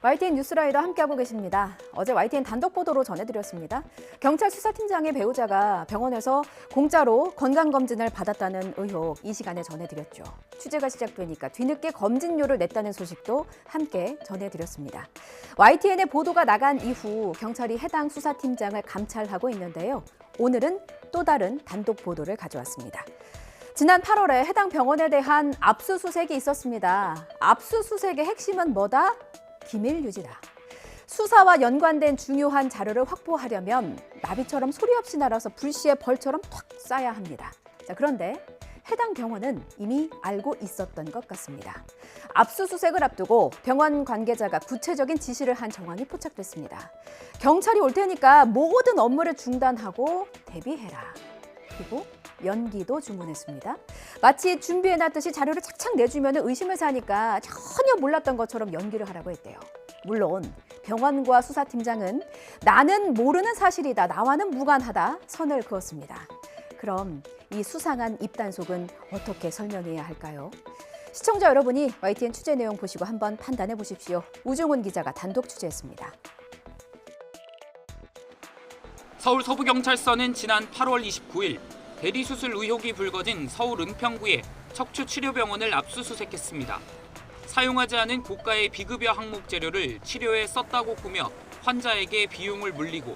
YTN 뉴스라이더 함께하고 계십니다. 어제 YTN 단독 보도로 전해드렸습니다. 경찰 수사팀장의 배우자가 병원에서 공짜로 건강검진을 받았다는 의혹 이 시간에 전해드렸죠. 취재가 시작되니까 뒤늦게 검진료를 냈다는 소식도 함께 전해드렸습니다. YTN의 보도가 나간 이후 경찰이 해당 수사팀장을 감찰하고 있는데요. 오늘은 또 다른 단독 보도를 가져왔습니다. 지난 8월에 해당 병원에 대한 압수수색이 있었습니다. 압수수색의 핵심은 뭐다? 기밀 유지다. 수사와 연관된 중요한 자료를 확보하려면 나비처럼 소리 없이 날아서 불시에 벌처럼 탁 쏴야 합니다. 자, 그런데 해당 병원은 이미 알고 있었던 것 같습니다. 압수수색을 앞두고 병원 관계자가 구체적인 지시를 한 정황이 포착됐습니다. 경찰이 올 테니까 모든 업무를 중단하고 대비해라. 그리고 연기도 주문했습니다. 마치 준비해놨듯이 자료를 착착 내주면 의심을 사니까 전혀 몰랐던 것처럼 연기를 하라고 했대요. 물론 병원과 수사팀장은 나는 모르는 사실이다, 나와는 무관하다 선을 그었습니다. 그럼 이 수상한 입단속은 어떻게 설명해야 할까요? 시청자 여러분이 YTN 취재 내용 보시고 한번 판단해 보십시오. 우종훈 기자가 단독 취재했습니다. 서울 서부경찰서는 지난 8월 29일 대리수술 의혹이 불거진 서울 은평구의 척추치료병원을 압수수색했습니다. 사용하지 않은 고가의 비급여 항목 재료를 치료에 썼다고 꾸며 환자에게 비용을 물리고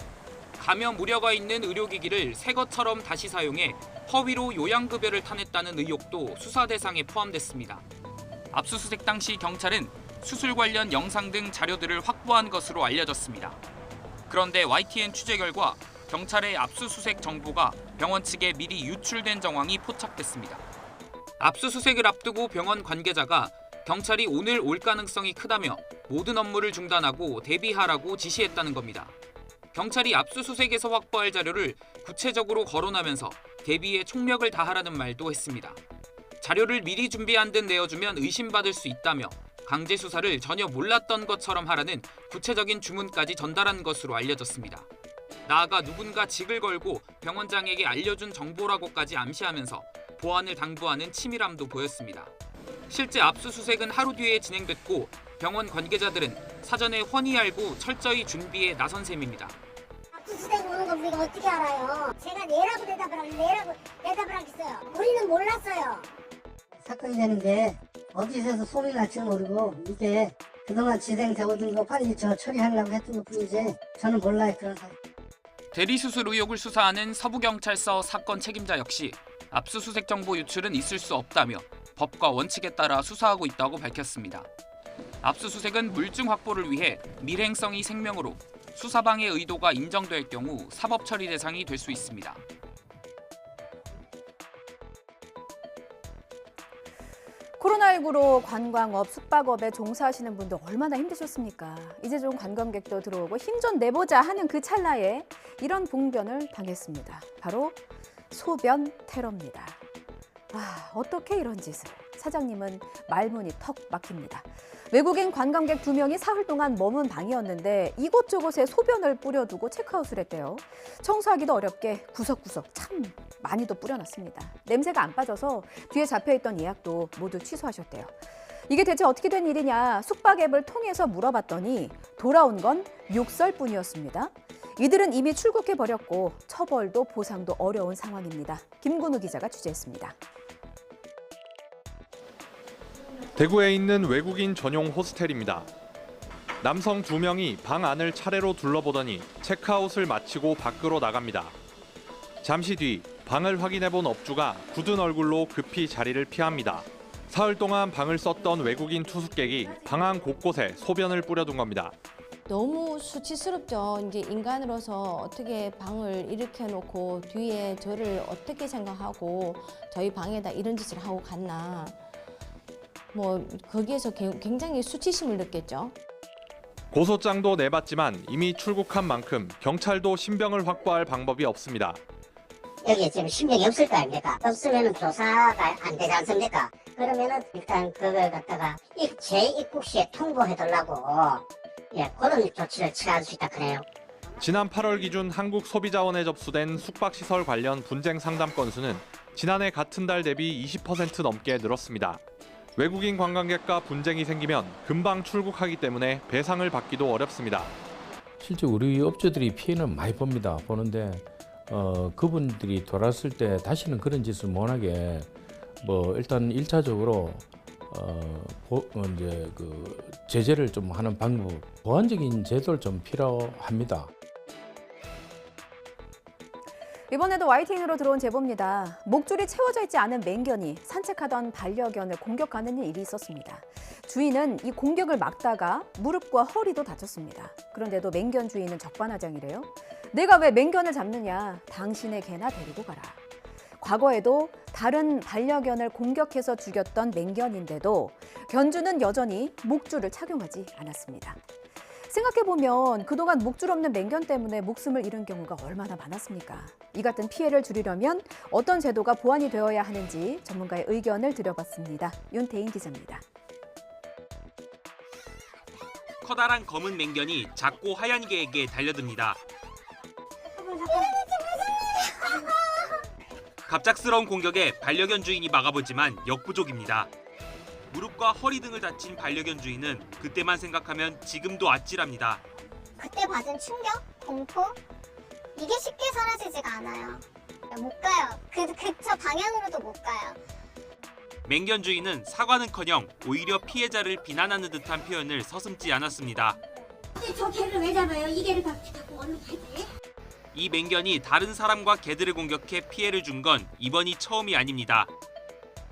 감염 우려가 있는 의료기기를 새 것처럼 다시 사용해 허위로 요양급여를 타냈다는 의혹도 수사 대상에 포함됐습니다. 압수수색 당시 경찰은 수술 관련 영상 등 자료들을 확보한 것으로 알려졌습니다. 그런데 YTN 취재 결과 경찰의 압수수색 정보가 병원 측에 미리 유출된 정황이 포착됐습니다. 압수수색을 앞두고 병원 관계자가 경찰이 오늘 올 가능성이 크다며 모든 업무를 중단하고 대비하라고 지시했다는 겁니다. 경찰이 압수수색에서 확보할 자료를 구체적으로 거론하면서 대비에 총력을 다하라는 말도 했습니다. 자료를 미리 준비한 듯 내어주면 의심받을 수 있다며 강제 수사를 전혀 몰랐던 것처럼 하라는 구체적인 주문까지 전달한 것으로 알려졌습니다. 나아가 누군가 직을 걸고 병원장에게 알려준 정보라고까지 암시하면서 보안을 당부하는 치밀함도 보였습니다. 실제 압수수색은 하루 뒤에 진행됐고 병원 관계자들은 사전에 훤히 알고 철저히 준비에 나선 셈입니다. 압수수색 오는 거 우리가 어떻게 알아요? 제가 내라고 대답을 하겠어요. 우리는 몰랐어요. 사건이 되는데 어디서 해서 소리 날지 모르고 이게 그동안 진행되고 있는 거 빨리 처리하려고 했던 것 뿐이지 저는 몰라요. 그런 사람. 대리수술 의혹을 수사하는 서부경찰서 사건 책임자 역시 압수수색 정보 유출은 있을 수 없다며 법과 원칙에 따라 수사하고 있다고 밝혔습니다. 압수수색은 물증 확보를 위해 밀행성이 생명으로 수사방해 의도가 인정될 경우 사법 처리 대상이 될 수 있습니다. 코로나19로 관광업, 숙박업에 종사하시는 분들 얼마나 힘드셨습니까? 이제 좀 관광객도 들어오고 힘 좀 내보자 하는 그 찰나에 이런 봉변을 당했습니다. 바로 소변 테러입니다. 어떻게 이런 짓을? 사장님은 말문이 턱 막힙니다. 외국인 관광객 2명이 사흘 동안 머문 방이었는데 이곳저곳에 소변을 뿌려두고 체크아웃을 했대요. 청소하기도 어렵게 구석구석 참 많이도 뿌려놨습니다. 냄새가 안 빠져서 뒤에 잡혀있던 예약도 모두 취소하셨대요. 이게 대체 어떻게 된 일이냐 숙박 앱을 통해서 물어봤더니 돌아온 건 욕설뿐이었습니다. 이들은 이미 출국해버렸고 처벌도 보상도 어려운 상황입니다. 김근우 기자가 취재했습니다. 대구에 있는 외국인 전용 호스텔입니다. 남성 2명이 방 안을 차례로 둘러보더니 체크아웃을 마치고 밖으로 나갑니다. 잠시 뒤 방을 확인해본 업주가 굳은 얼굴로 급히 자리를 피합니다. 사흘 동안 방을 썼던 외국인 투숙객이 방 안 곳곳에 소변을 뿌려둔 겁니다. 너무 수치스럽죠. 이제 인간으로서 어떻게 방을 이렇게 놓고 뒤에 저를 어떻게 생각하고 저희 방에다 이런 짓을 하고 갔나. 거기에서 굉장히 수치심을 느꼈죠. 고소장도 내봤지만 이미 출국한 만큼 경찰도 신병을 확보할 방법이 없습니다. 여기에 지금 신병이 없을 거 아닙니까? 없으면 조사가 안 되지 않습니까? 그러면은 일단 그걸 갖다가 재입국 시에 통보해달라고 그런 조치를 취할 수 있다 그래요. 지난 8월 기준 한국소비자원에 접수된 숙박시설 관련 분쟁 상담 건수는 지난해 같은 달 대비 20% 넘게 늘었습니다. 외국인 관광객과 분쟁이 생기면 금방 출국하기 때문에 배상을 받기도 어렵습니다. 실제 우리 업주들이 피해는 많이 보는데 그분들이 돌아왔을 때 다시는 그런 짓을 못하게 일단 1차적으로 이제 그 제재를 좀 하는 방법, 보완적인 제도를 좀 필요합니다. 이번에도 YTN으로 들어온 제보입니다. 목줄이 채워져 있지 않은 맹견이 산책하던 반려견을 공격하는 일이 있었습니다. 주인은 이 공격을 막다가 무릎과 허리도 다쳤습니다. 그런데도 맹견 주인은 적반하장이래요. 내가 왜 맹견을 잡느냐? 당신의 개나 데리고 가라. 과거에도 다른 반려견을 공격해서 죽였던 맹견인데도 견주는 여전히 목줄을 착용하지 않았습니다. 생각해보면 그동안 목줄 없는 맹견 때문에 목숨을 잃은 경우가 얼마나 많았습니까? 이 같은 피해를 줄이려면 어떤 제도가 보완이 되어야 하는지 전문가의 의견을 들여봤습니다. 윤태인 기자입니다. 커다란 검은 맹견이 작고 하얀 개에게 달려듭니다. 갑작스러운 공격에 반려견 주인이 막아보지만 역부족입니다. 무릎과 허리 등을 다친 반려견 주인은 그때만 생각하면 지금도 아찔합니다. 그때 받은 충격, 공포 이게 쉽게 사라지지가 않아요. 못 가요. 저 방향으로도 못 가요. 맹견 주인은 사과는커녕 오히려 피해자를 비난하는 듯한 표현을 서슴지 않았습니다. 저 개를 왜 잡아요? 이 개를 갖고 얼른 가지. 이 맹견이 다른 사람과 개들을 공격해 피해를 준 건 이번이 처음이 아닙니다.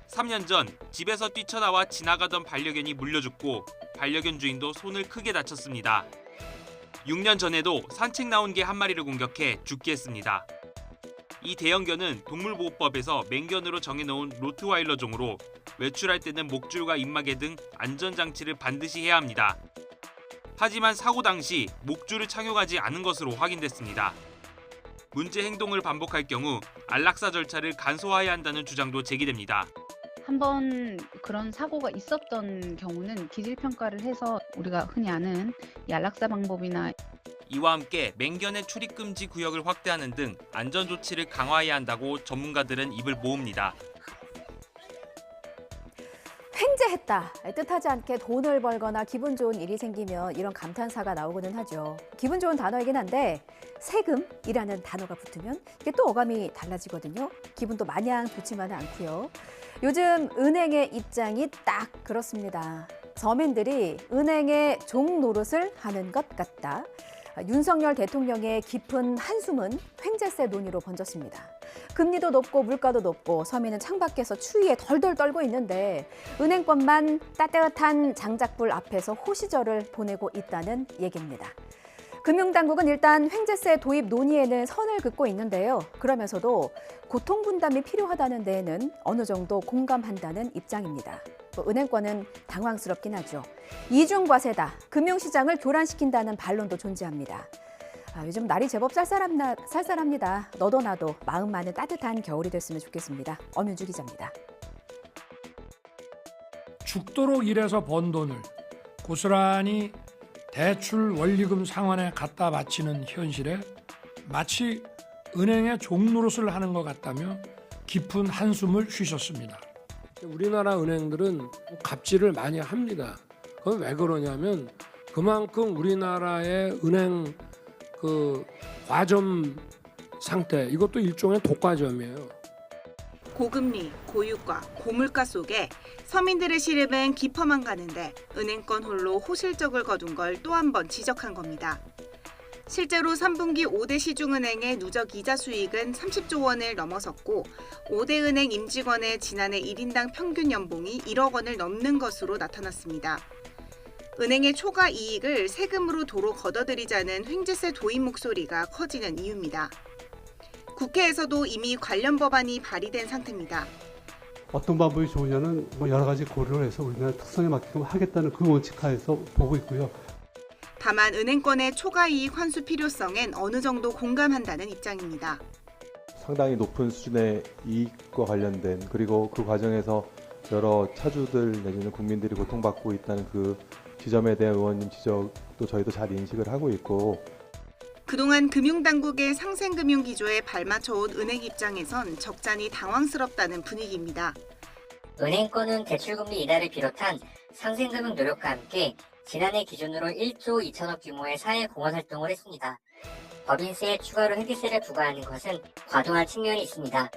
3년 전 집에서 뛰쳐나와 지나가던 반려견이 물려 죽고 반려견 주인도 손을 크게 다쳤습니다. 6년 전에도 산책 나온 개 한 마리를 공격해 죽게 했습니다. 이 대형견은 동물보호법에서 맹견으로 정해놓은 로트와일러 종으로 외출할 때는 목줄과 입마개 등 안전장치를 반드시 해야 합니다. 하지만 사고 당시 목줄을 착용하지 않은 것으로 확인됐습니다. 문제 행동을 반복할 경우 안락사 절차를 간소화해야 한다는 주장도 제기됩니다. 한번 그런 사고가 있었던 경우는 기질평가를 해서 우리가 흔히 아는 이 안락사 방법이나 이와 함께 맹견의 출입 금지 구역을 확대하는 등 안전 조치를 강화해야 한다고 전문가들은 입을 모읍니다. 횡재했다. 뜻하지 않게 돈을 벌거나 기분 좋은 일이 생기면 이런 감탄사가 나오고는 하죠. 기분 좋은 단어이긴 한데 세금이라는 단어가 붙으면 이게 또 어감이 달라지거든요. 기분도 마냥 좋지만은 않고요. 요즘 은행의 입장이 딱 그렇습니다. 서민들이 은행의 종 노릇을 하는 것 같다. 윤석열 대통령의 깊은 한숨은 횡재세 논의로 번졌습니다. 금리도 높고 물가도 높고 서민은 창밖에서 추위에 덜덜 떨고 있는데 은행권만 따뜻한 장작불 앞에서 호시절을 보내고 있다는 얘기입니다. 금융당국은 일단 횡재세 도입 논의에는 선을 긋고 있는데요. 그러면서도 고통분담이 필요하다는 데에는 어느 정도 공감한다는 입장입니다. 은행권은 당황스럽긴 하죠. 이중과세다, 금융시장을 교란시킨다는 반론도 존재합니다. 요즘 날이 제법 쌀쌀합니다. 너도 나도 마음만은 따뜻한 겨울이 됐으면 좋겠습니다. 엄윤주 기자입니다. 죽도록 일해서 번 돈을 고스란히 대출 원리금 상환에 갖다 바치는 현실에 마치 은행의 종노릇을 하는 것 같다며 깊은 한숨을 쉬셨습니다. 우리나라 은행들은 갑질을 많이 합니다. 그건 왜 그러냐면 그만큼 우리나라의 은행 과점 상태, 이것도 일종의 독과점이에요. 고금리, 고유가, 고물가 속에 서민들의 시름은 깊어만 가는데 은행권 홀로 호실적을 거둔 걸 또 한 번 지적한 겁니다. 실제로 3분기 5대 시중은행의 누적 이자 수익은 30조 원을 넘어섰고 5대 은행 임직원의 지난해 1인당 평균 연봉이 1억 원을 넘는 것으로 나타났습니다. 은행의 초과 이익을 세금으로 도로 걷어들이자는 횡재세 도입 목소리가 커지는 이유입니다. 국회에서도 이미 관련 법안이 발의된 상태입니다. 어떤 방법이 좋으냐는 여러 가지 고려를 해서 우리나라 특성에 맞게끔 하겠다는 그 원칙하에서 보고 있고요. 다만 은행권의 초과이익 환수 필요성엔 어느 정도 공감한다는 입장입니다. 상당히 높은 수준의 이익과 관련된 그리고 그 과정에서 여러 차주들 내지는 국민들이 고통받고 있다는 그 지점에 대한 의원님 지적도 저희도 잘 인식을 하고 있고 그동안 금융당국의 상생금융기조에 발맞춰온 은행 입장에선 적잖이 당황스럽다는 분위기입니다. 은행권은 대출금리 인하를 비롯한 상생금융 노력과 함께 지난해 기준으로 1조 2천억 규모의 사회 공헌 활동을 했습니다. 법인세에 추가로 회계세를 부과하는 것은 과도한 측면이 있습니다.